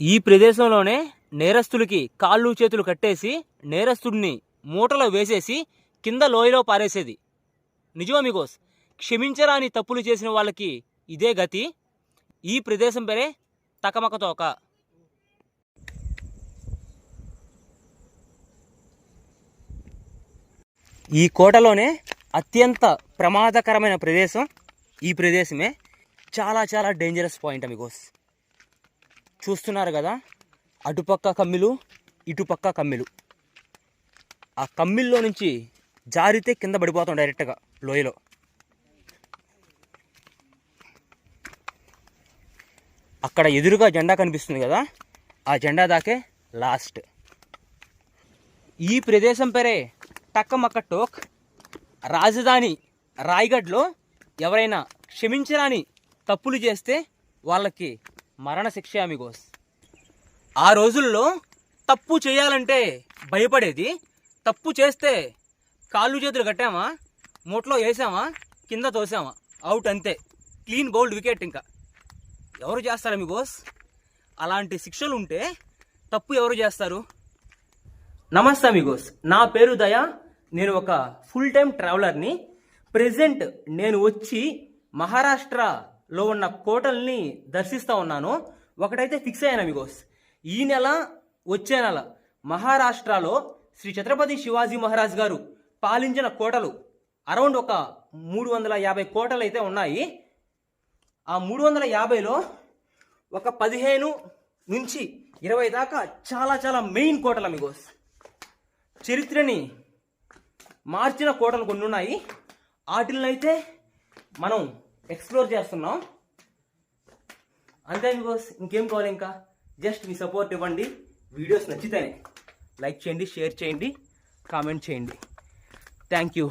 ఈ ప్రదేశంలోనే నేరస్తులకి కాళ్ళు చేతులు కట్టేసి నేరస్తుడిని మూటలో వేసేసి కింద లోయలో పారేసేది. నిజం అమిగోస్, క్షమించరాని తప్పులు చేసిన వాళ్ళకి ఇదే గతి. ఈ ప్రదేశం పేరే తకమకతోక. ఈ కోటలోనే అత్యంత ప్రమాదకరమైన ప్రదేశం ఈ ప్రదేశమే. చాలా చాలా డేంజరస్ పాయింట్ అమిగోస్. చూస్తున్నారు కదా, అటుపక్క కమ్మిలు ఇటుపక్క కమ్మిలు. ఆ కమ్మిల్లో నుంచి జారితే కింద పడిపోతాం డైరెక్ట్గా లోయలో. అక్కడ ఎదురుగా జెండా కనిపిస్తుంది కదా, ఆ జెండా దాకే లాస్ట్. ఈ ప్రదేశం పేరే టక్కమక్క టోక్. రాజధాని రాయ్గఢ్లో ఎవరైనా క్షమించరాని తప్పులు చేస్తే వాళ్ళకి మరణశిక్ష అమిగోస్. ఆ రోజుల్లో తప్పు చేయాలంటే భయపడేది. తప్పు చేస్తే కాళ్ళు చేతులు కట్టామా, మూట్లో వేసామా, కింద తోసామా, అవుట్ అంతే. Clean bowled wicket. ఇంకా ఎవరు చేస్తారు అమిగోస్? అలాంటి శిక్షలు ఉంటే తప్పు ఎవరు చేస్తారు? నమస్తే అమిగోస్, నా పేరు దయా. నేను ఒక ఫుల్ టైం ట్రావెలర్ని. ప్రెజెంట్ నేను వచ్చి మహారాష్ట్రలో ఉన్న కోటల్ని దర్శిస్తూ ఉన్నాను. ఒకటైతే ఫిక్స్ అయ్యాను అమిగోస్, ఈ నెల వచ్చే నెల మహారాష్ట్రలో శ్రీ ఛత్రపతి శివాజీ మహారాజ్ గారు పాలించిన కోటలు అరౌండ్ ఒక 350 కోటలు అయితే ఉన్నాయి. ఆ 350లో ఒక 15 నుంచి 20 దాకా చాలా చాలా మెయిన్ కోటలు అమిగోస్. చరిత్రని మార్చిన కోటలు కొన్ని ఉన్నాయి. వాటిని అయితే మనం ఎక్స్ప్లోర్ చేస్తున్నాం. అంతే అమిగోస్, ఇంకేం కావాలి? ఇంకా జస్ట్ మీ సపోర్ట్ ఇవ్వండి. వీడియోస్ నచ్చితేనే లైక్ చేయండి, షేర్ చేయండి, కామెంట్ చేయండి. Thank you.